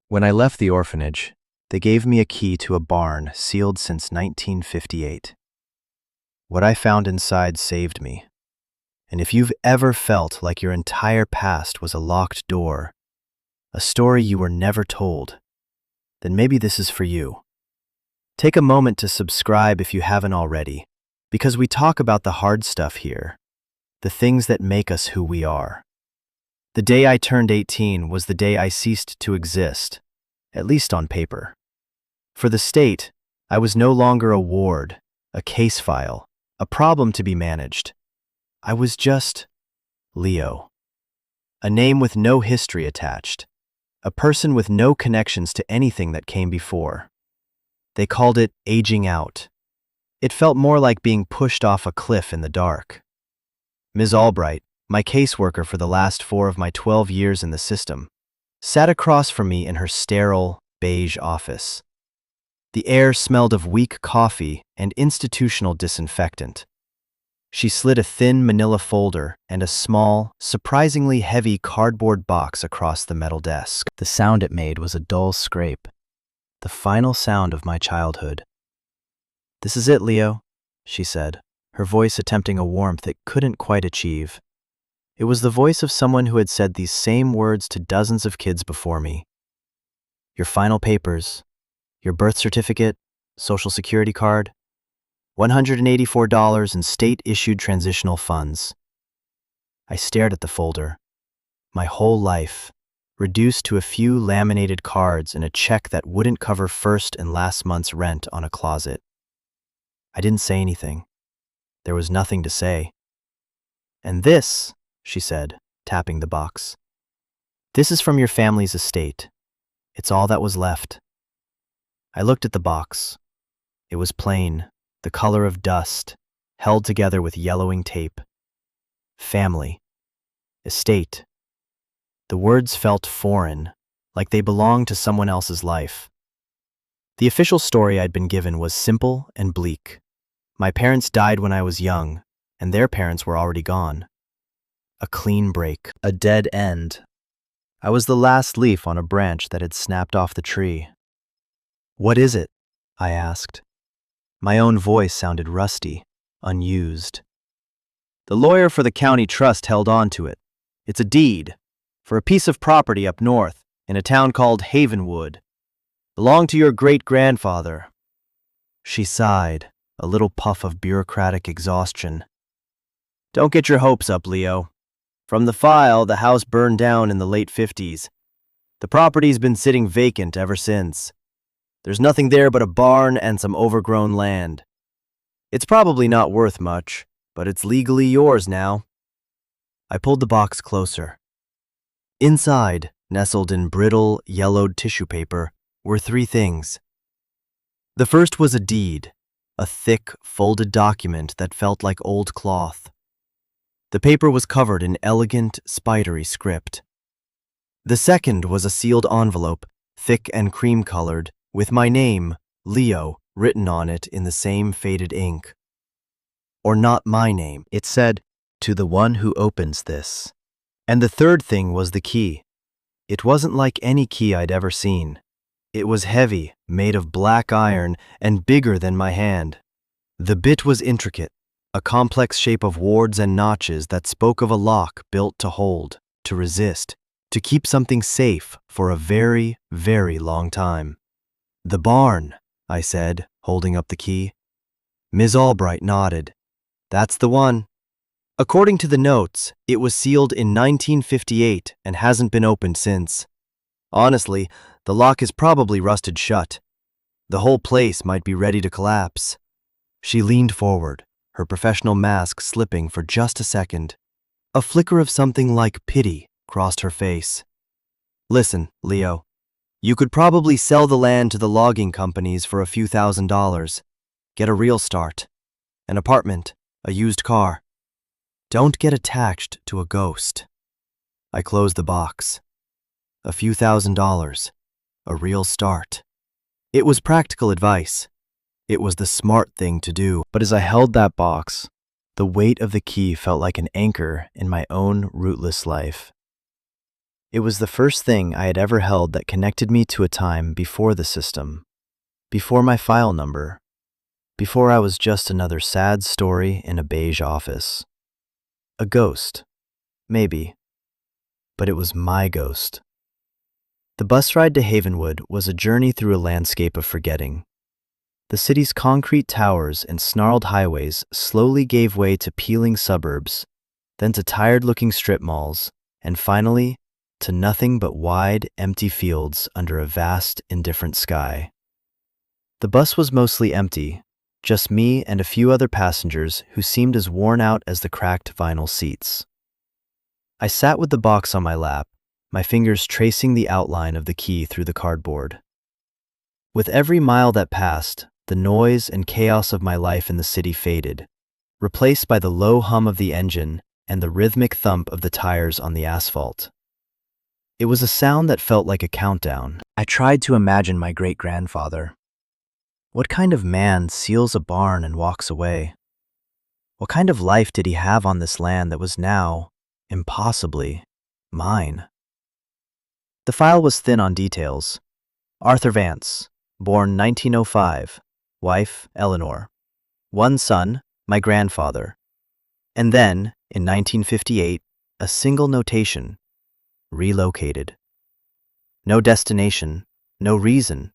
When I left the orphanage, they gave me a key to a barn sealed since 1958. What I found inside saved me. And if you've ever felt like your entire past was a locked door, a story you were never told, then maybe this is for you. Take a moment to subscribe if you haven't already, because we talk about the hard stuff here, the things that make us who we are. The day I turned 18 was the day I ceased to exist, at least on paper. For the state, I was no longer a ward, a case file, a problem to be managed. I was just Leo. A name with no history attached. A person with no connections to anything that came before. They called it aging out. It felt more like being pushed off a cliff in the dark. Ms. Albright, my caseworker for the last 4 of my 12 years in the system, sat across from me in her sterile, beige office. The air smelled of weak coffee and institutional disinfectant. She slid a thin manila folder and a small, surprisingly heavy cardboard box across the metal desk. The sound it made was a dull scrape, the final sound of my childhood. "This is it, Leo," she said, her voice attempting a warmth it couldn't quite achieve. It was the voice of someone who had said these same words to dozens of kids before me. "Your final papers, your birth certificate, social security card, $184 in state-issued transitional funds." I stared at the folder. My whole life, reduced to a few laminated cards and a check that wouldn't cover first and last month's rent on a closet. I didn't say anything. There was nothing to say. "And this," she said, tapping the box, "this is from your family's estate. It's all that was left." I looked at the box. It was plain, the color of dust, held together with yellowing tape. Family. Estate. The words felt foreign, like they belonged to someone else's life. The official story I'd been given was simple and bleak. My parents died when I was young, and their parents were already gone. A clean break, a dead end. I was the last leaf on a branch that had snapped off the tree. "What is it?" I asked. My own voice sounded rusty, unused. "The lawyer for the county trust held on to it. It's a deed for a piece of property up north in a town called Havenwood. Belonged to your great-grandfather." She sighed, a little puff of bureaucratic exhaustion. "Don't get your hopes up, Leo. From the file, the house burned down in the late 50s. The property's been sitting vacant ever since. There's nothing there but a barn and some overgrown land. It's probably not worth much, but it's legally yours now." I pulled the box closer. Inside, nestled in brittle, yellowed tissue paper, were 3 things. The first was a deed, a thick, folded document that felt like old cloth. The paper was covered in elegant, spidery script. The second was a sealed envelope, thick and cream-colored, with my name, Leo, written on it in the same faded ink. Or not my name. It said, "To the one who opens this." And the third thing was the key. It wasn't like any key I'd ever seen. It was heavy, made of black iron, and bigger than my hand. The bit was intricate, a complex shape of wards and notches that spoke of a lock built to hold, to resist, to keep something safe for a very, very long time. "The barn," I said, holding up the key. Ms. Albright nodded. "That's the one. According to the notes, it was sealed in 1958 and hasn't been opened since. Honestly, the lock is probably rusted shut. The whole place might be ready to collapse." She leaned forward, her professional mask slipping for just a second. A flicker of something like pity crossed her face. "Listen, Leo. You could probably sell the land to the logging companies for a few $1,000s. Get a real start. An apartment, a used car. Don't get attached to a ghost." I closed the box. A few $1,000s. A real start. It was practical advice. It was the smart thing to do. But as I held that box, the weight of the key felt like an anchor in my own rootless life. It was the first thing I had ever held that connected me to a time before the system, before my file number, before I was just another sad story in a beige office. A ghost, maybe, but it was my ghost. The bus ride to Havenwood was a journey through a landscape of forgetting. The city's concrete towers and snarled highways slowly gave way to peeling suburbs, then to tired-looking strip malls, and finally, to nothing but wide, empty fields under a vast, indifferent sky. The bus was mostly empty, just me and a few other passengers who seemed as worn out as the cracked vinyl seats. I sat with the box on my lap, my fingers tracing the outline of the key through the cardboard. With every mile that passed, the noise and chaos of my life in the city faded, replaced by the low hum of the engine and the rhythmic thump of the tires on the asphalt. It was a sound that felt like a countdown. I tried to imagine my great-grandfather. What kind of man seals a barn and walks away? What kind of life did he have on this land that was now, impossibly, mine? The file was thin on details. Arthur Vance, born 1905, wife, Eleanor. One son, my grandfather. And then, in 1958, a single notation. Relocated. No destination, no reason,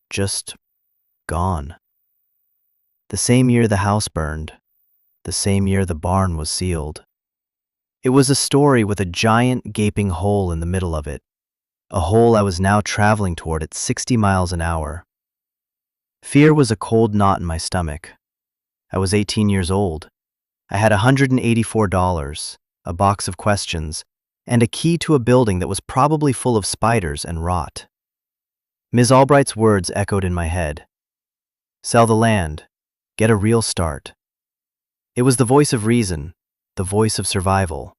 just gone. The same year the house burned, the same year the barn was sealed. It was a story with a giant gaping hole in the middle of it, a hole I was now traveling toward at 60 miles an hour. Fear was a cold knot in my stomach. I was 18 years old. I had $184, a box of questions, and a key to a building that was probably full of spiders and rot. Ms. Albright's words echoed in my head. Sell the land. Get a real start. It was the voice of reason, the voice of survival.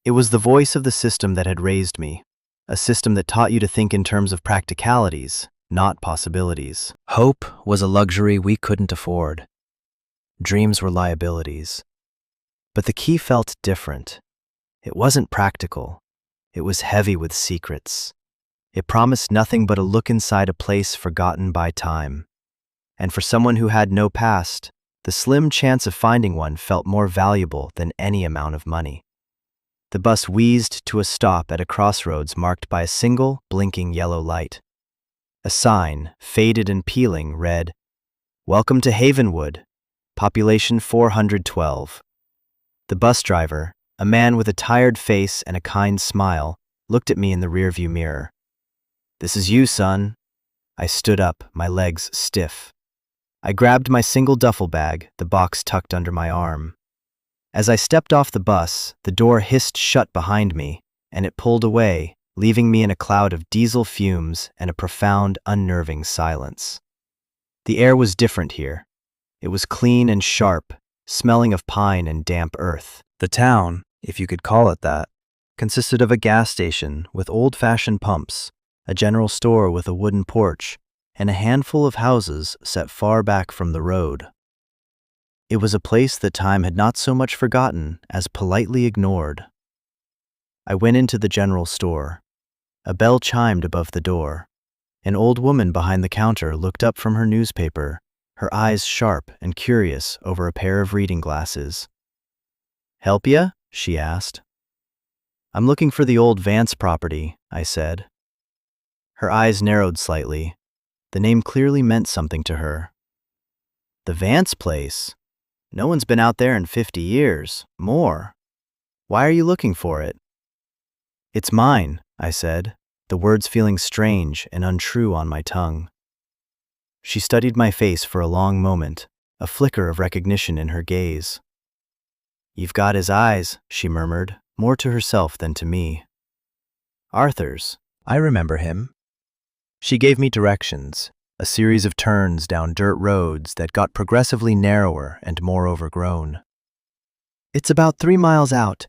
It was the voice of the system that had raised me, a system that taught you to think in terms of practicalities, not possibilities. Hope was a luxury we couldn't afford. Dreams were liabilities. But the key felt different. It wasn't practical. It was heavy with secrets. It promised nothing but a look inside a place forgotten by time. And for someone who had no past, the slim chance of finding one felt more valuable than any amount of money. The bus wheezed to a stop at a crossroads marked by a single, blinking yellow light. A sign, faded and peeling, read, "Welcome to Havenwood, population 412. The bus driver, a man with a tired face and a kind smile, looked at me in the rearview mirror. "This is you, son." I stood up, my legs stiff. I grabbed my single duffel bag, the box tucked under my arm. As I stepped off the bus, the door hissed shut behind me, and it pulled away, leaving me in a cloud of diesel fumes and a profound, unnerving silence. The air was different here. It was clean and sharp, smelling of pine and damp earth. The town, if you could call it that, consisted of a gas station with old-fashioned pumps, a general store with a wooden porch, and a handful of houses set far back from the road. It was a place that time had not so much forgotten as politely ignored. I went into the general store. A bell chimed above the door. An old woman behind the counter looked up from her newspaper, her eyes sharp and curious over a pair of reading glasses. "Help ya?" she asked. "I'm looking for the old Vance property," I said. Her eyes narrowed slightly. The name clearly meant something to her. "The Vance place? No one's been out there in 50 years, more. Why are you looking for it?" "It's mine," I said, the words feeling strange and untrue on my tongue. She studied my face for a long moment, a flicker of recognition in her gaze. "You've got his eyes," she murmured, more to herself than to me. "Arthur's. I remember him." She gave me directions, a series of turns down dirt roads that got progressively narrower and more overgrown. "It's about 3 miles out.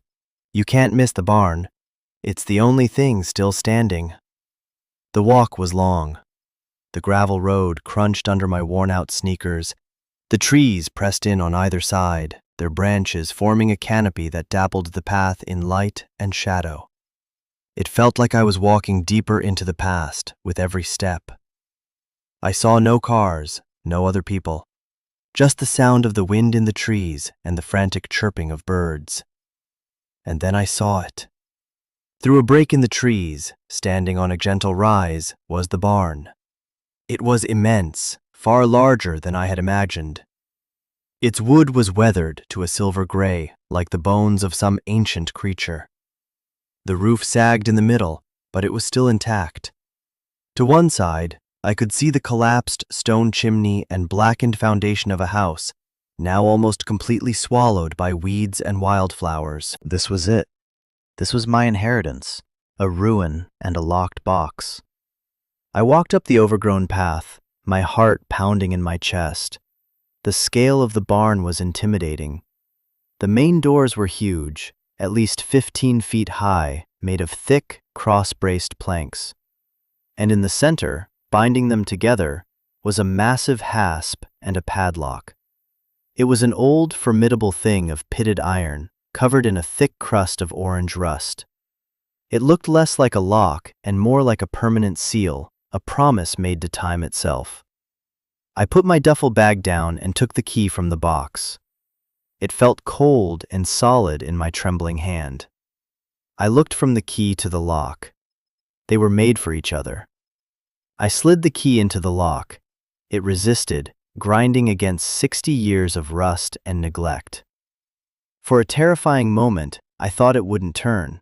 You can't miss the barn. It's the only thing still standing." The walk was long. The gravel road crunched under my worn-out sneakers. The trees pressed in on either side, their branches forming a canopy that dappled the path in light and shadow. It felt like I was walking deeper into the past with every step. I saw no cars, no other people, just the sound of the wind in the trees and the frantic chirping of birds. And then I saw it. Through a break in the trees, standing on a gentle rise, was the barn. It was immense, far larger than I had imagined. Its wood was weathered to a silver gray, like the bones of some ancient creature. The roof sagged in the middle, but it was still intact. To one side, I could see the collapsed stone chimney and blackened foundation of a house, now almost completely swallowed by weeds and wildflowers. This was it. This was my inheritance, a ruin and a locked box. I walked up the overgrown path, my heart pounding in my chest. The scale of the barn was intimidating. The main doors were huge, at least 15 feet high, made of thick, cross-braced planks. And in the center, binding them together, was a massive hasp and a padlock. It was an old, formidable thing of pitted iron, covered in a thick crust of orange rust. It looked less like a lock and more like a permanent seal, a promise made to time itself. I put my duffel bag down and took the key from the box. It felt cold and solid in my trembling hand. I looked from the key to the lock. They were made for each other. I slid the key into the lock. It resisted, grinding against 60 years of rust and neglect. For a terrifying moment, I thought it wouldn't turn.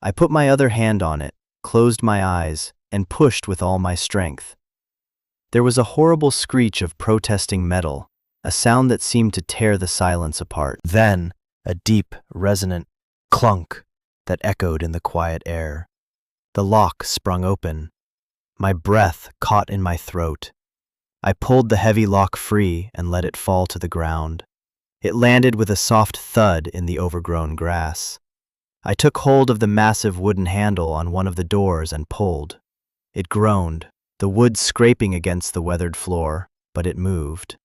I put my other hand on it, closed my eyes, and pushed with all my strength. There was a horrible screech of protesting metal, a sound that seemed to tear the silence apart. Then, a deep, resonant clunk that echoed in the quiet air. The lock sprung open. My breath caught in my throat. I pulled the heavy lock free and let it fall to the ground. It landed with a soft thud in the overgrown grass. I took hold of the massive wooden handle on one of the doors and pulled. It groaned, the wood scraping against the weathered floor, but it moved.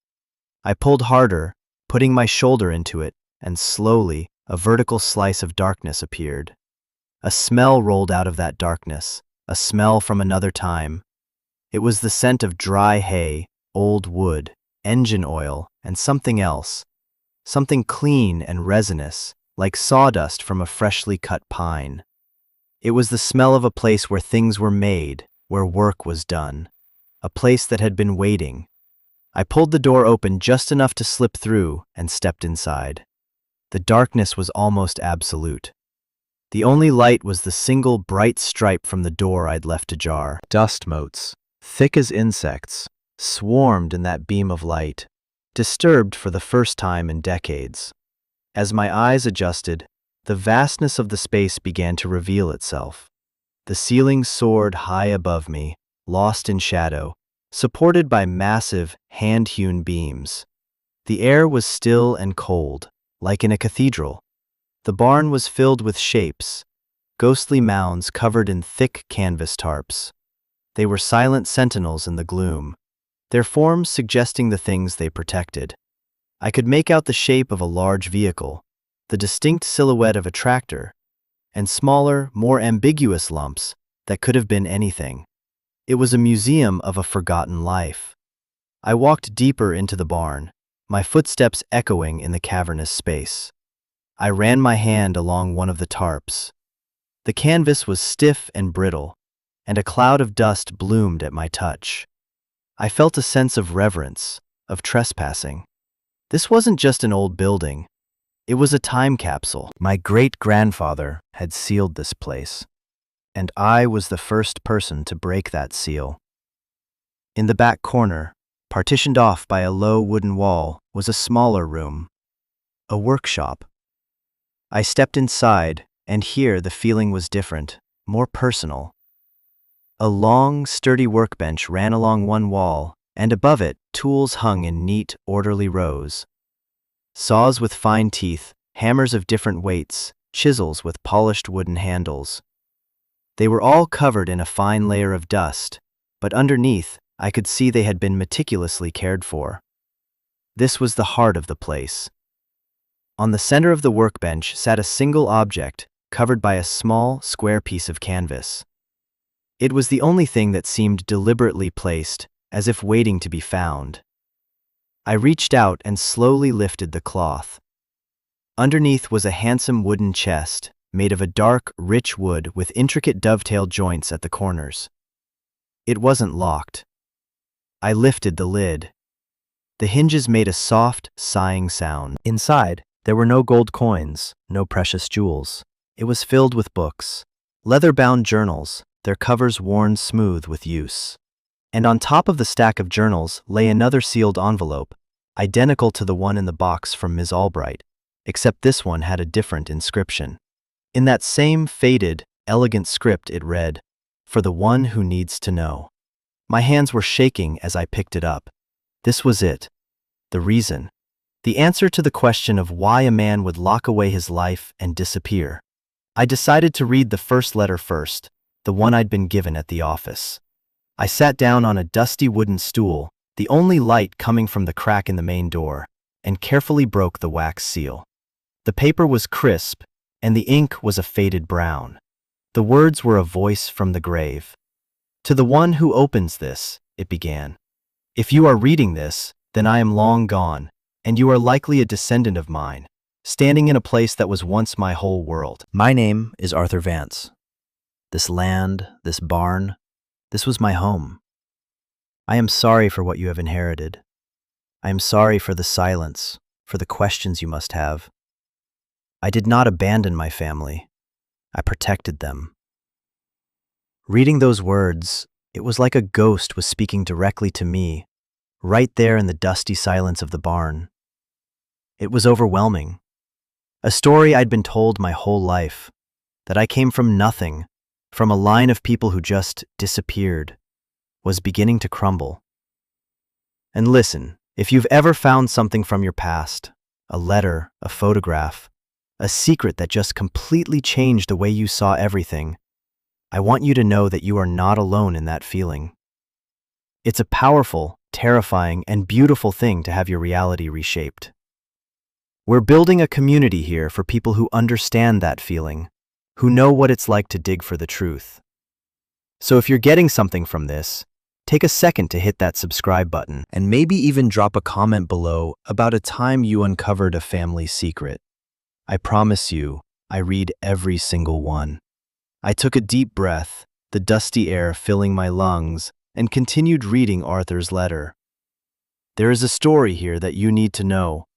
I pulled harder, putting my shoulder into it, and slowly, a vertical slice of darkness appeared. A smell rolled out of that darkness, a smell from another time. It was the scent of dry hay, old wood, engine oil, and something else. Something clean and resinous, like sawdust from a freshly cut pine. It was the smell of a place where things were made, where work was done. A place that had been waiting. I pulled the door open just enough to slip through and stepped inside. The darkness was almost absolute. The only light was the single bright stripe from the door I'd left ajar. Dust motes, thick as insects, swarmed in that beam of light, disturbed for the first time in decades. As my eyes adjusted, the vastness of the space began to reveal itself. The ceiling soared high above me, lost in shadow, supported by massive, hand-hewn beams. The air was still and cold, like in a cathedral. The barn was filled with shapes, ghostly mounds covered in thick canvas tarps. They were silent sentinels in the gloom, their forms suggesting the things they protected. I could make out the shape of a large vehicle, the distinct silhouette of a tractor, and smaller, more ambiguous lumps that could have been anything. It was a museum of a forgotten life. I walked deeper into the barn, my footsteps echoing in the cavernous space. I ran my hand along one of the tarps. The canvas was stiff and brittle, and a cloud of dust bloomed at my touch. I felt a sense of reverence, of trespassing. This wasn't just an old building. It was a time capsule. My great-grandfather had sealed this place, and I was the first person to break that seal. In the back corner, partitioned off by a low wooden wall, was a smaller room, a workshop. I stepped inside, and here the feeling was different, more personal. A long, sturdy workbench ran along one wall, and above it, tools hung in neat, orderly rows. Saws with fine teeth, hammers of different weights, chisels with polished wooden handles. They were all covered in a fine layer of dust, but underneath, I could see they had been meticulously cared for. This was the heart of the place. On the center of the workbench sat a single object, covered by a small, square piece of canvas. It was the only thing that seemed deliberately placed, as if waiting to be found. I reached out and slowly lifted the cloth. Underneath was a handsome wooden chest, made of a dark, rich wood with intricate dovetail joints at the corners. It wasn't locked. I lifted the lid. The hinges made a soft, sighing sound. Inside, there were no gold coins, no precious jewels. It was filled with books, leather-bound journals, their covers worn smooth with use. And on top of the stack of journals lay another sealed envelope, identical to the one in the box from Ms. Albright, except this one had a different inscription. In that same faded, elegant script it read, "For the one who needs to know." My hands were shaking as I picked it up. This was it. The reason. The answer to the question of why a man would lock away his life and disappear. I decided to read the first letter first, the one I'd been given at the office. I sat down on a dusty wooden stool, the only light coming from the crack in the main door, and carefully broke the wax seal. The paper was crisp, and the ink was a faded brown. The words were a voice from the grave. "To the one who opens this," it began. "If you are reading this, then I am long gone, and you are likely a descendant of mine, standing in a place that was once my whole world. My name is Arthur Vance. This land, this barn, this was my home. I am sorry for what you have inherited. I am sorry for the silence, for the questions you must have. I did not abandon my family. I protected them." Reading those words, it was like a ghost was speaking directly to me, right there in the dusty silence of the barn. It was overwhelming. A story I'd been told my whole life, that I came from nothing, from a line of people who just disappeared, was beginning to crumble. And listen, if you've ever found something from your past, a letter, a photograph, a secret that just completely changed the way you saw everything, I want you to know that you are not alone in that feeling. It's a powerful, terrifying, and beautiful thing to have your reality reshaped. We're building a community here for people who understand that feeling, who know what it's like to dig for the truth. So if you're getting something from this, take a second to hit that subscribe button and maybe even drop a comment below about a time you uncovered a family secret. I promise you, I read every single one. I took a deep breath, the dusty air filling my lungs, and continued reading Arthur's letter. There is a story here that you need to know.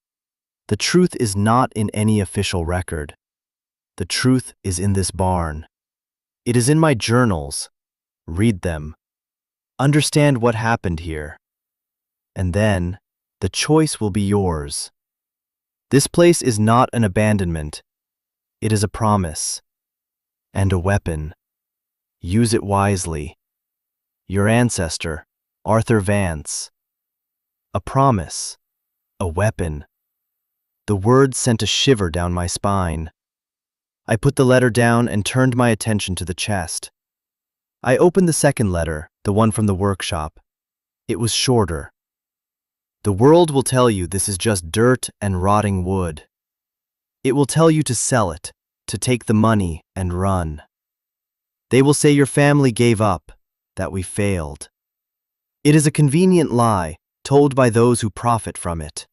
The truth is not in any official record. The truth is in this barn. It is in my journals. Read them. Understand what happened here. And then, the choice will be yours. This place is not an abandonment. It is a promise. And a weapon. Use it wisely. Your ancestor, Arthur Vance. A promise. A weapon. The words sent a shiver down my spine. I put the letter down and turned my attention to the chest. I opened the second letter, the one from the workshop. It was shorter. "The world will tell you this is just dirt and rotting wood. It will tell you to sell it, to take the money and run. They will say your family gave up, that we failed. It is a convenient lie, told by those who profit from it.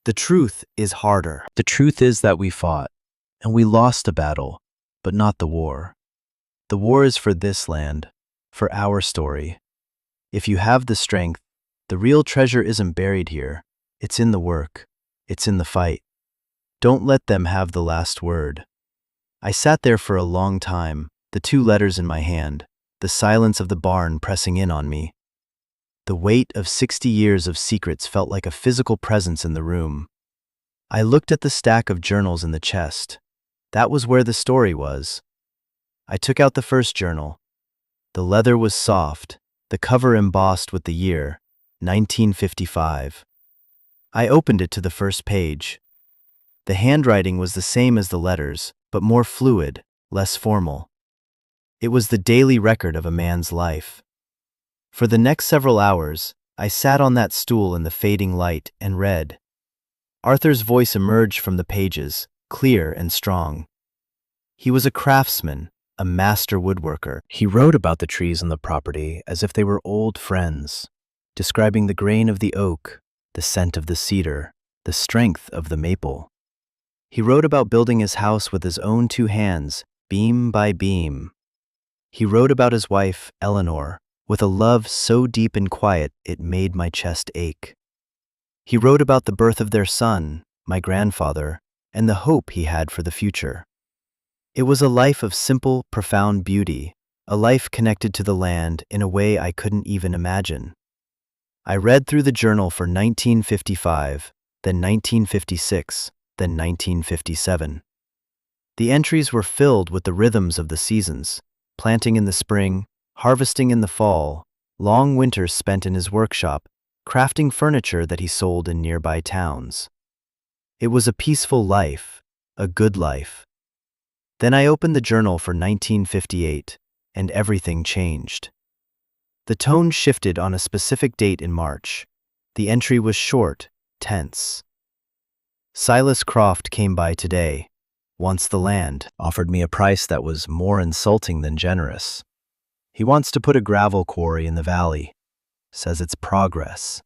The truth is harder. The truth is that we fought, and we lost a battle, but not the war. The war is for this land, for our story. If you have the strength, the real treasure isn't buried here. It's in the work. It's in the fight. Don't let them have the last word." I sat there for a long time, the two letters in my hand, the silence of the barn pressing in on me. The weight of 60 years of secrets felt like a physical presence in the room. I looked at the stack of journals in the chest. That was where the story was. I took out the first journal. The leather was soft, the cover embossed with the year, 1955. I opened it to the first page. The handwriting was the same as the letters, but more fluid, less formal. It was the daily record of a man's life. For the next several hours, I sat on that stool in the fading light and read. Arthur's voice emerged from the pages, clear and strong. He was a craftsman, a master woodworker. He wrote about the trees on the property as if they were old friends, describing the grain of the oak, the scent of the cedar, the strength of the maple. He wrote about building his house with his own 2 hands, beam by beam. He wrote about his wife, Eleanor, with a love so deep and quiet it made my chest ache. He wrote about the birth of their son, my grandfather, and the hope he had for the future. It was a life of simple, profound beauty, a life connected to the land in a way I couldn't even imagine. I read through the journal for 1955, then 1956, then 1957. The entries were filled with the rhythms of the seasons, planting in the spring, harvesting in the fall, long winters spent in his workshop, crafting furniture that he sold in nearby towns. It was a peaceful life, a good life. Then I opened the journal for 1958, and everything changed. The tone shifted on a specific date in March. The entry was short, tense. Silas Croft came by today, wants the land, offered me a price that was more insulting than generous. He wants to put a gravel quarry in the valley, says it's progress.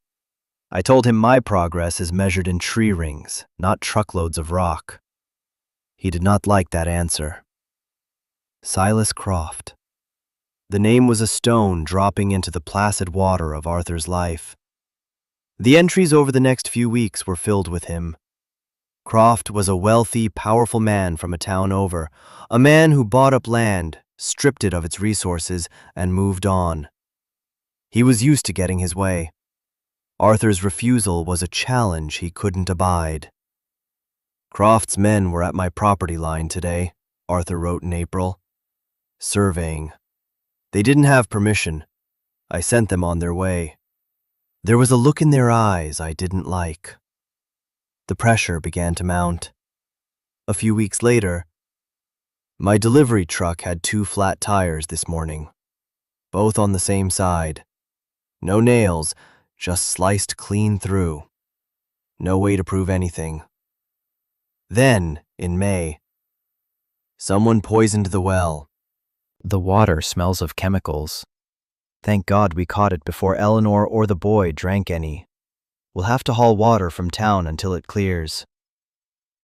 I told him my progress is measured in tree rings, not truckloads of rock. He did not like that answer. Silas Croft. The name was a stone dropping into the placid water of Arthur's life. The entries over the next few weeks were filled with him. Croft was a wealthy, powerful man from a town over, a man who bought up land, stripped it of its resources, and moved on. He was used to getting his way. Arthur's refusal was a challenge he couldn't abide. Croft's men were at my property line today, Arthur wrote in April. Surveying. They didn't have permission. I sent them on their way. There was a look in their eyes I didn't like. The pressure began to mount. A few weeks later, my delivery truck had 2 flat tires this morning, both on the same side. No nails, just sliced clean through. No way to prove anything. Then, in May, someone poisoned the well. The water smells of chemicals. Thank God we caught it before Eleanor or the boy drank any. We'll have to haul water from town until it clears.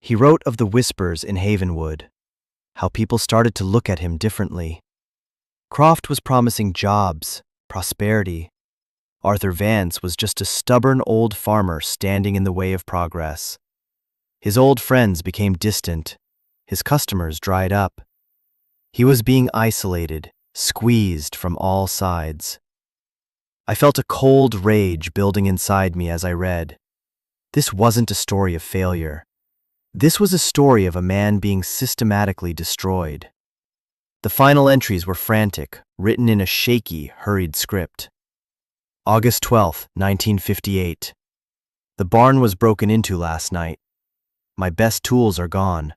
He wrote of the whispers in Havenwood, how people started to look at him differently. Croft was promising jobs, prosperity. Arthur Vance was just a stubborn old farmer standing in the way of progress. His old friends became distant. His customers dried up. He was being isolated, squeezed from all sides. I felt a cold rage building inside me as I read. This wasn't a story of failure. This was a story of a man being systematically destroyed. The final entries were frantic, written in a shaky, hurried script. August 12, 1958. The barn was broken into last night. My best tools are gone.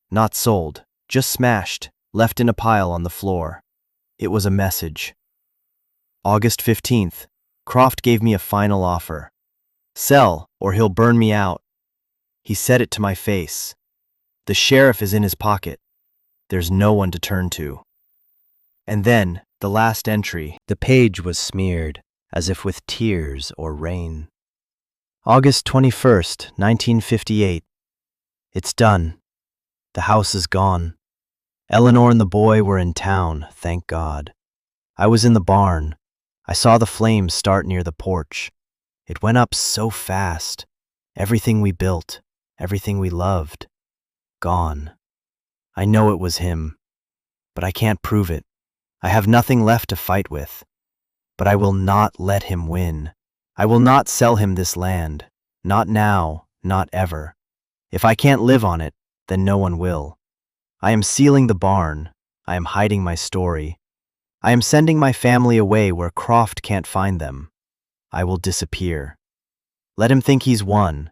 Not sold, just smashed, left in a pile on the floor. It was a message. August 15th. Croft gave me a final offer. Sell, or he'll burn me out. He said it to my face. The sheriff is in his pocket. There's no one to turn to. And then, the last entry. The page was smeared, as if with tears or rain. August 21st, 1958. It's done. The house is gone. Eleanor and the boy were in town, thank God. I was in the barn. I saw the flames start near the porch. It went up so fast. Everything we built, everything we loved, gone. I know it was him, but I can't prove it. I have nothing left to fight with. But I will not let him win. I will not sell him this land. Not now, not ever. If I can't live on it, then no one will. I am sealing the barn. I am hiding my story. I am sending my family away where Croft can't find them. I will disappear. Let him think he's won.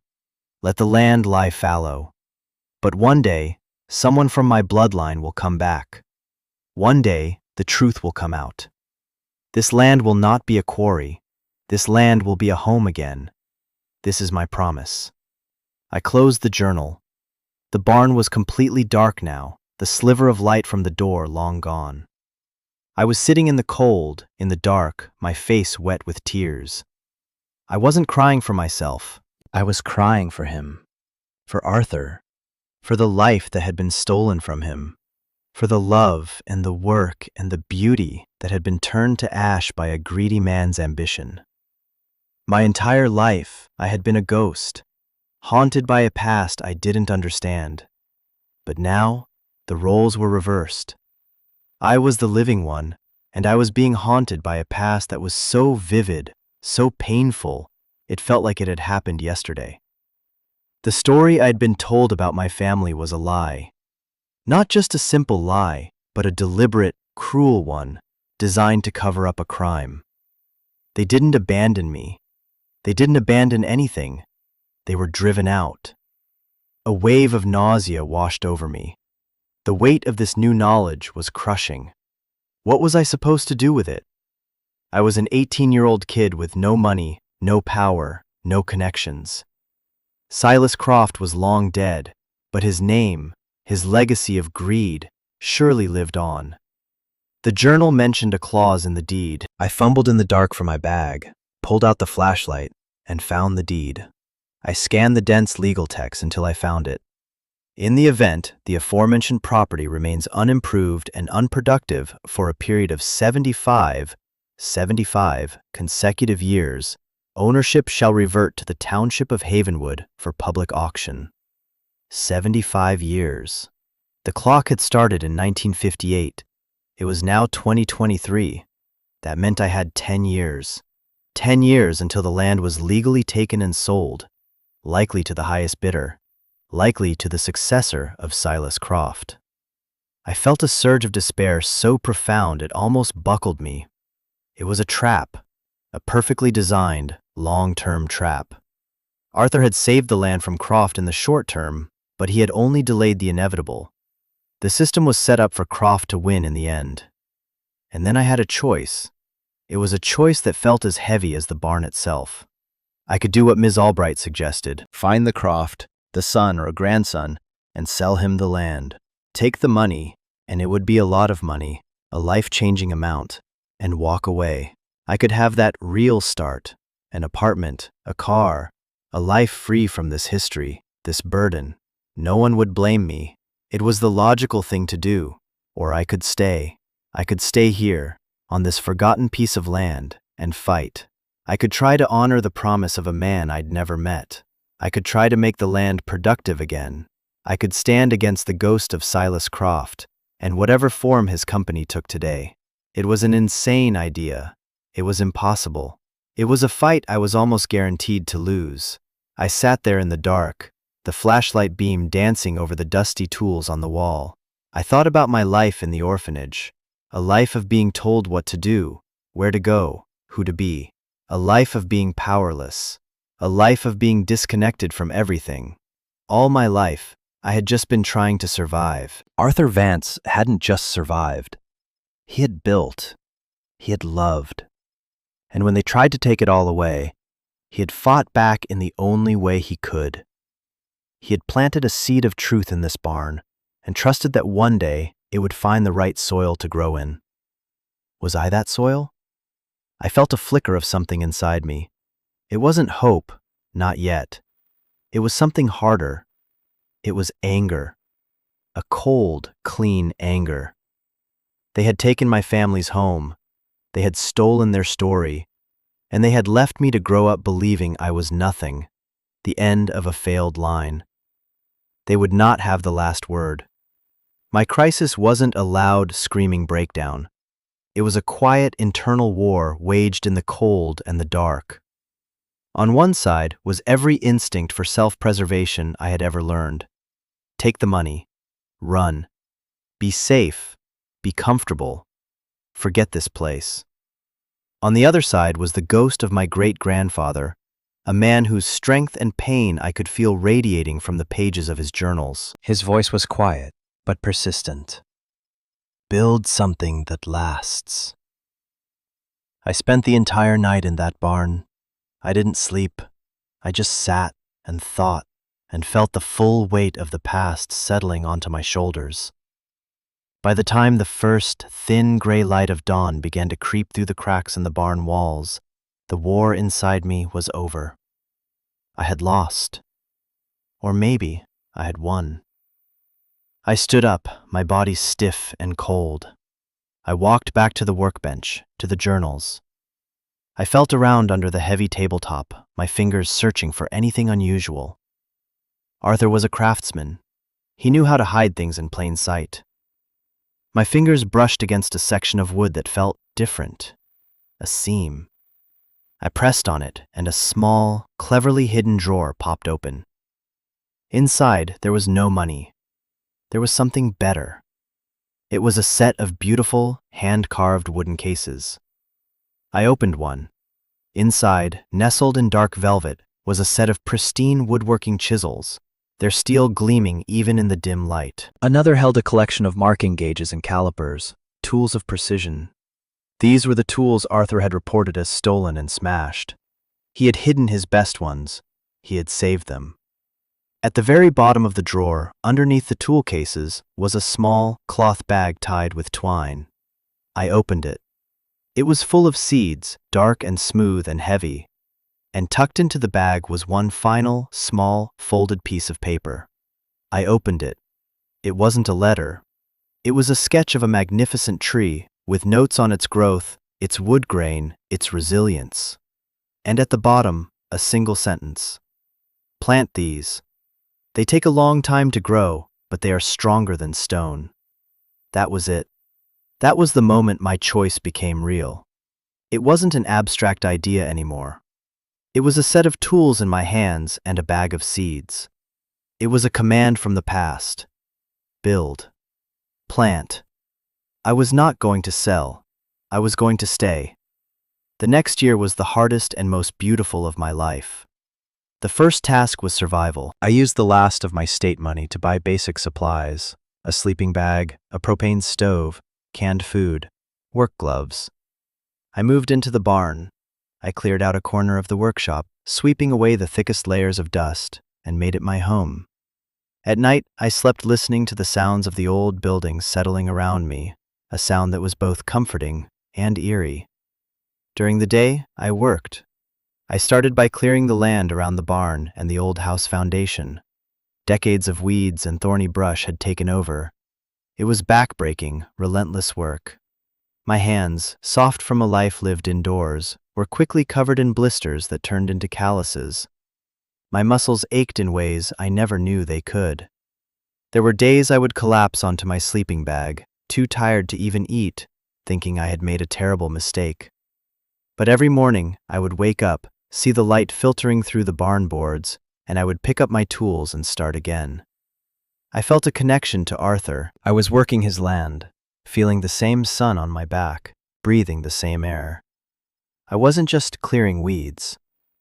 Let the land lie fallow. But one day, someone from my bloodline will come back. One day, the truth will come out. This land will not be a quarry. This land will be a home again. This is my promise. I closed the journal. The barn was completely dark now, the sliver of light from the door long gone. I was sitting in the cold, in the dark, my face wet with tears. I wasn't crying for myself. I was crying for him, for Arthur, for the life that had been stolen from him, for the love and the work and the beauty that had been turned to ash by a greedy man's ambition. My entire life, I had been a ghost, haunted by a past I didn't understand. But now, the roles were reversed. I was the living one, and I was being haunted by a past that was so vivid, so painful, it felt like it had happened yesterday. The story I'd been told about my family was a lie. Not just a simple lie, but a deliberate, cruel one, designed to cover up a crime. They didn't abandon me. They didn't abandon anything. They were driven out. A wave of nausea washed over me. The weight of this new knowledge was crushing. What was I supposed to do with it? I was an 18-year-old kid with no money, no power, no connections. Silas Croft was long dead, but his name, his legacy of greed, surely lived on. The journal mentioned a clause in the deed. I fumbled in the dark for my bag, pulled out the flashlight, and found the deed. I scanned the dense legal text until I found it. In the event the aforementioned property remains unimproved and unproductive for a period of 75 consecutive years, ownership shall revert to the Township of Havenwood for public auction. 75 years. The clock had started in 1958. It was now 2023. That meant I had 10 years. 10 years until the land was legally taken and sold, likely to the highest bidder, likely to the successor of Silas Croft. I felt a surge of despair so profound it almost buckled me. It was a trap, a perfectly designed, long-term trap. Arthur had saved the land from Croft in the short term, but he had only delayed the inevitable. The system was set up for Croft to win in the end. And then I had a choice. It was a choice that felt as heavy as the barn itself. I could do what Ms. Albright suggested: find the Croft, the son or a grandson, and sell him the land. Take the money, and it would be a lot of money, a life-changing amount, and walk away. I could have that real start, an apartment, a car, a life free from this history, this burden. No one would blame me. It was the logical thing to do. Or I could stay. I could stay here, on this forgotten piece of land, and fight. I could try to honor the promise of a man I'd never met. I could try to make the land productive again. I could stand against the ghost of Silas Croft, and whatever form his company took today. It was an insane idea. It was impossible. It was a fight I was almost guaranteed to lose. I sat there in the dark, the flashlight beam dancing over the dusty tools on the wall. I thought about my life in the orphanage, a life of being told what to do, where to go, who to be, a life of being powerless, a life of being disconnected from everything. All my life, I had just been trying to survive. Arthur Vance hadn't just survived. He had built. He had loved. And when they tried to take it all away, he had fought back in the only way he could. He had planted a seed of truth in this barn and trusted that one day it would find the right soil to grow in. Was I that soil? I felt a flicker of something inside me. It wasn't hope, not yet. It was something harder. It was anger. A cold, clean anger. They had taken my family's home. They had stolen their story, and they had left me to grow up believing I was nothing, the end of a failed line. They would not have the last word. My crisis wasn't a loud, screaming breakdown. It was a quiet internal war waged in the cold and the dark. On one side was every instinct for self-preservation I had ever learned. Take the money. Run. Be safe. Be comfortable. Forget this place. On the other side was the ghost of my great-grandfather, a man whose strength and pain I could feel radiating from the pages of his journals. His voice was quiet, but persistent. Build something that lasts. I spent the entire night in that barn. I didn't sleep. I just sat and thought and felt the full weight of the past settling onto my shoulders. By the time the first thin gray light of dawn began to creep through the cracks in the barn walls, the war inside me was over. I had lost. Or maybe I had won. I stood up, my body stiff and cold. I walked back to the workbench, to the journals. I felt around under the heavy tabletop, my fingers searching for anything unusual. Arthur was a craftsman. He knew how to hide things in plain sight. My fingers brushed against a section of wood that felt different, a seam. I pressed on it, and a small, cleverly hidden drawer popped open. Inside, there was no money. There was something better. It was a set of beautiful, hand-carved wooden cases. I opened one. Inside, nestled in dark velvet, was a set of pristine woodworking chisels, their steel gleaming even in the dim light. Another held a collection of marking gauges and calipers, tools of precision. These were the tools Arthur had reported as stolen and smashed. He had hidden his best ones. He had saved them. At the very bottom of the drawer, underneath the tool cases, was a small cloth bag tied with twine. I opened it. It was full of seeds, dark and smooth and heavy, and tucked into the bag was one final, small, folded piece of paper. I opened it. It wasn't a letter. It was a sketch of a magnificent tree, with notes on its growth, its wood grain, its resilience. And at the bottom, a single sentence. Plant these. They take a long time to grow, but they are stronger than stone. That was it. That was the moment my choice became real. It wasn't an abstract idea anymore. It was a set of tools in my hands and a bag of seeds. It was a command from the past. Build. Plant. I was not going to sell. I was going to stay. The next year was the hardest and most beautiful of my life. The first task was survival. I used the last of my state money to buy basic supplies, a sleeping bag, a propane stove, canned food, work gloves. I moved into the barn. I cleared out a corner of the workshop, sweeping away the thickest layers of dust, and made it my home. At night, I slept listening to the sounds of the old buildings settling around me, a sound that was both comforting and eerie. During the day, I worked. I started by clearing the land around the barn and the old house foundation. Decades of weeds and thorny brush had taken over. It was back-breaking, relentless work. My hands, soft from a life lived indoors, were quickly covered in blisters that turned into calluses. My muscles ached in ways I never knew they could. There were days I would collapse onto my sleeping bag, too tired to even eat, thinking I had made a terrible mistake. But every morning, I would wake up, see the light filtering through the barn boards, and I would pick up my tools and start again. I felt a connection to Arthur. I was working his land, feeling the same sun on my back, breathing the same air. I wasn't just clearing weeds.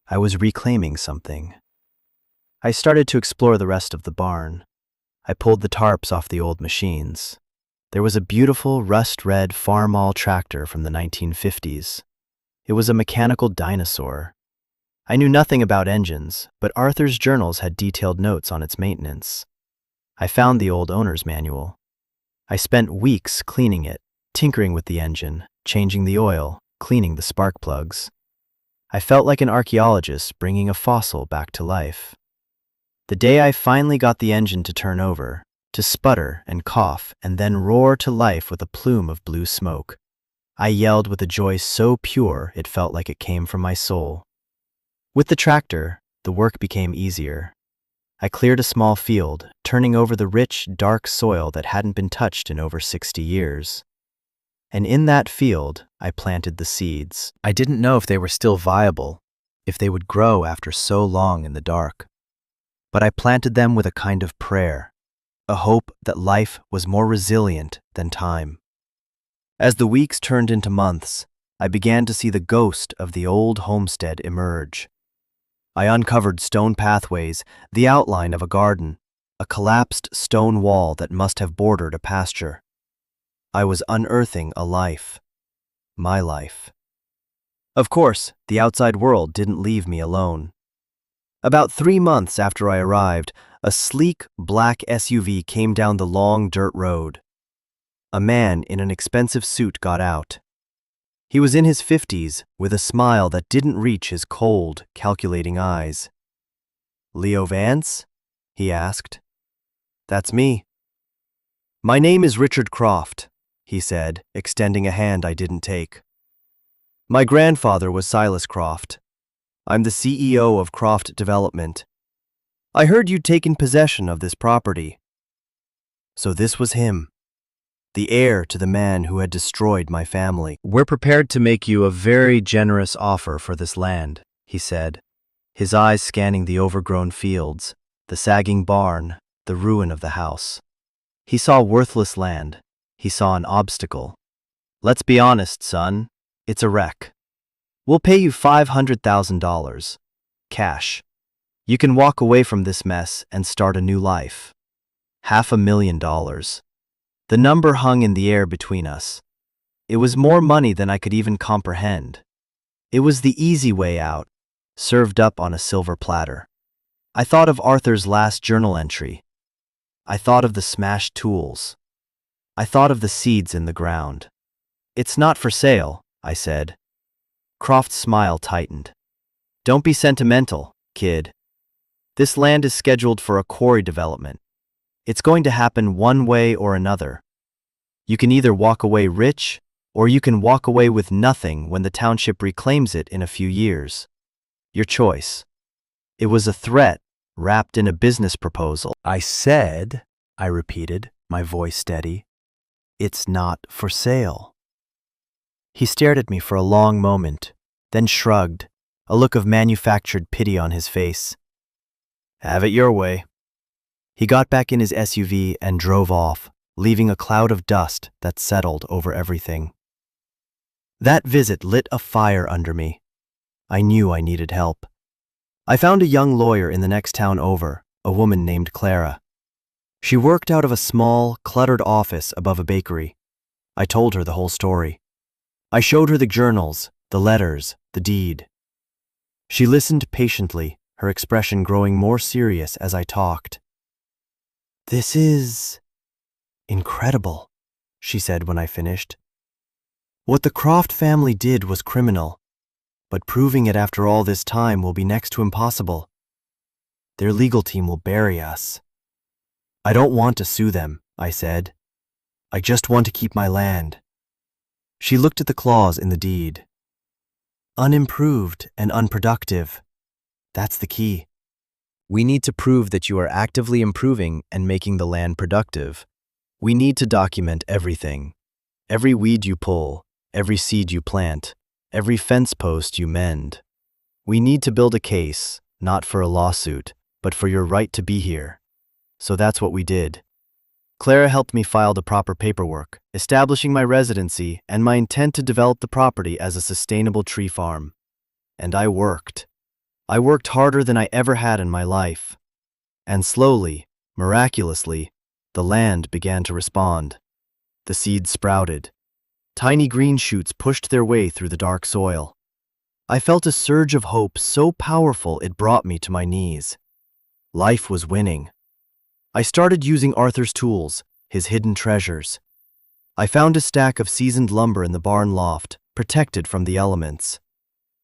I was reclaiming something. I started to explore the rest of the barn. I pulled the tarps off the old machines. There was a beautiful rust-red Farmall tractor from the 1950s. It was a mechanical dinosaur. I knew nothing about engines, but Arthur's journals had detailed notes on its maintenance. I found the old owner's manual. I spent weeks cleaning it, tinkering with the engine, changing the oil, cleaning the spark plugs. I felt like an archaeologist bringing a fossil back to life. The day I finally got the engine to turn over, to sputter and cough and then roar to life with a plume of blue smoke, I yelled with a joy so pure it felt like it came from my soul. With the tractor, the work became easier. I cleared a small field, turning over the rich, dark soil that hadn't been touched in over 60 years. And in that field, I planted the seeds. I didn't know if they were still viable, if they would grow after so long in the dark. But I planted them with a kind of prayer, a hope that life was more resilient than time. As the weeks turned into months, I began to see the ghost of the old homestead emerge. I uncovered stone pathways, the outline of a garden, a collapsed stone wall that must have bordered a pasture. I was unearthing a life. My life. Of course, the outside world didn't leave me alone. About 3 months after I arrived, a sleek, black SUV came down the long dirt road. A man in an expensive suit got out. He was in his 50s, with a smile that didn't reach his cold, calculating eyes. "Leo Vance?" he asked. "That's me." "My name is Richard Croft," he said, extending a hand I didn't take. "My grandfather was Silas Croft. I'm the CEO of Croft Development. I heard you'd taken possession of this property." So this was him, the heir to the man who had destroyed my family. "We're prepared to make you a very generous offer for this land," he said, his eyes scanning the overgrown fields, the sagging barn, the ruin of the house. He saw worthless land. He saw an obstacle. "Let's be honest, son. It's a wreck. We'll pay you $500,000. Cash. You can walk away from this mess and start a new life." $500,000. The number hung in the air between us. It was more money than I could even comprehend. It was the easy way out, served up on a silver platter. I thought of Arthur's last journal entry. I thought of the smashed tools. I thought of the seeds in the ground. "It's not for sale," I said. Croft's smile tightened. "Don't be sentimental, kid. This land is scheduled for a quarry development. It's going to happen one way or another. You can either walk away rich, or you can walk away with nothing when the township reclaims it in a few years. Your choice." It was a threat wrapped in a business proposal. "I said," I repeated, my voice steady, "it's not for sale." He stared at me for a long moment, then shrugged, a look of manufactured pity on his face. "Have it your way." He got back in his SUV and drove off, leaving a cloud of dust that settled over everything. That visit lit a fire under me. I knew I needed help. I found a young lawyer in the next town over, a woman named Clara. She worked out of a small, cluttered office above a bakery. I told her the whole story. I showed her the journals, the letters, the deed. She listened patiently, her expression growing more serious as I talked. "This is incredible," she said when I finished. "What the Croft family did was criminal, but proving it after all this time will be next to impossible. Their legal team will bury us." "I don't want to sue them," I said. "I just want to keep my land." She looked at the clause in the deed. "Unimproved and unproductive. That's the key. We need to prove that you are actively improving and making the land productive. We need to document everything. Every weed you pull, every seed you plant, every fence post you mend. We need to build a case, not for a lawsuit, but for your right to be here." So that's what we did. Clara helped me file the proper paperwork, establishing my residency and my intent to develop the property as a sustainable tree farm. And I worked. I worked harder than I ever had in my life. And slowly, miraculously, the land began to respond. The seeds sprouted. Tiny green shoots pushed their way through the dark soil. I felt a surge of hope so powerful it brought me to my knees. Life was winning. I started using Arthur's tools, his hidden treasures. I found a stack of seasoned lumber in the barn loft, protected from the elements.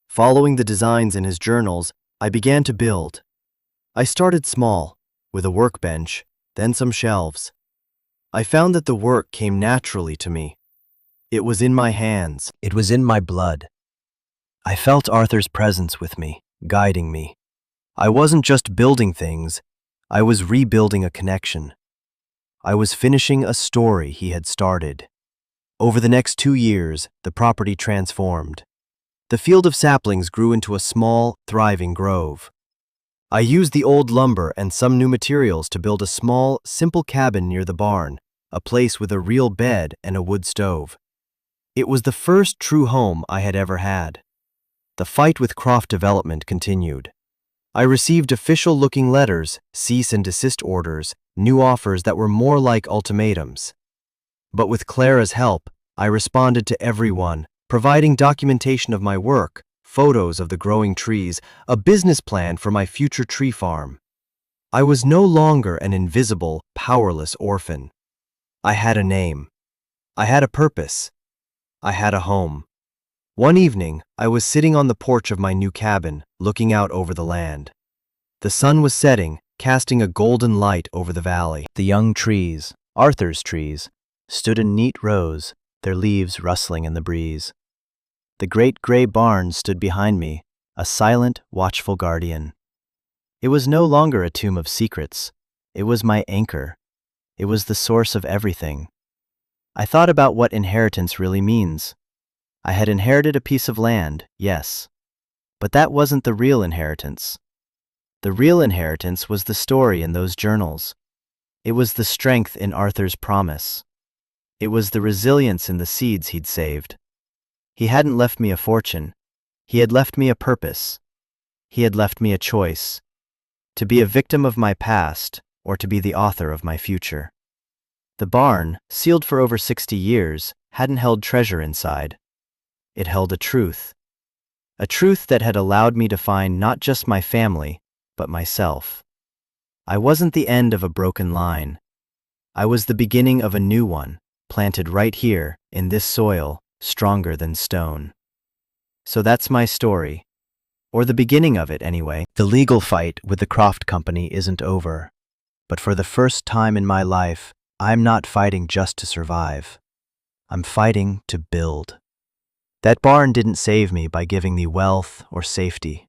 Following the designs in his journals, I began to build. I started small, with a workbench, then some shelves. I found that the work came naturally to me. It was in my hands. It was in my blood. I felt Arthur's presence with me, guiding me. I wasn't just building things, I was rebuilding a connection. I was finishing a story he had started. Over the next 2 years, the property transformed. The field of saplings grew into a small, thriving grove. I used the old lumber and some new materials to build a small, simple cabin near the barn, a place with a real bed and a wood stove. It was the first true home I had ever had. The fight with Croft Development continued. I received official-looking letters, cease and desist orders, new offers that were more like ultimatums. But with Clara's help, I responded to everyone, providing documentation of my work, photos of the growing trees, a business plan for my future tree farm. I was no longer an invisible, powerless orphan. I had a name. I had a purpose. I had a home. One evening, I was sitting on the porch of my new cabin, looking out over the land. The sun was setting, casting a golden light over the valley. The young trees, Arthur's trees, stood in neat rows, their leaves rustling in the breeze. The great gray barn stood behind me, a silent, watchful guardian. It was no longer a tomb of secrets. It was my anchor. It was the source of everything. I thought about what inheritance really means. I had inherited a piece of land, yes. But that wasn't the real inheritance. The real inheritance was the story in those journals. It was the strength in Arthur's promise. It was the resilience in the seeds he'd saved. He hadn't left me a fortune. He had left me a purpose. He had left me a choice: to be a victim of my past or to be the author of my future. The barn, sealed for over 60 years, hadn't held treasure inside. It held a truth that had allowed me to find not just my family, but myself. I wasn't the end of a broken line. I was the beginning of a new one, planted right here, in this soil, stronger than stone. So that's my story. Or the beginning of it, anyway. The legal fight with the Croft Company isn't over. But for the first time in my life, I'm not fighting just to survive. I'm fighting to build. That barn didn't save me by giving me wealth or safety.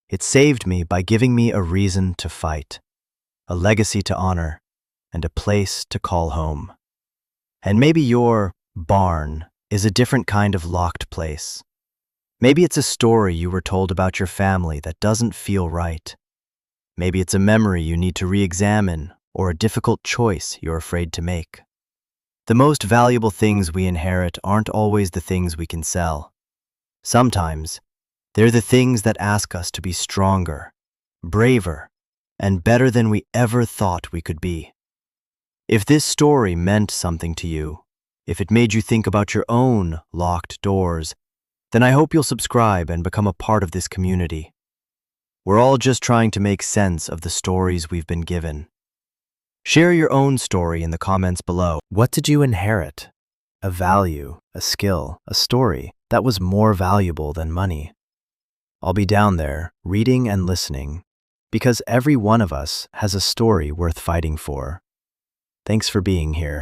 It saved me by giving me a reason to fight, a legacy to honor, and a place to call home. And maybe your barn is a different kind of locked place. Maybe it's a story you were told about your family that doesn't feel right. Maybe it's a memory you need to re-examine or a difficult choice you're afraid to make. The most valuable things we inherit aren't always the things we can sell. Sometimes, they're the things that ask us to be stronger, braver, and better than we ever thought we could be. If this story meant something to you, if it made you think about your own locked doors, then I hope you'll subscribe and become a part of this community. We're all just trying to make sense of the stories we've been given. Share your own story in the comments below. What did you inherit? A value, a skill, a story that was more valuable than money. I'll be down there, reading and listening, because every one of us has a story worth fighting for. Thanks for being here.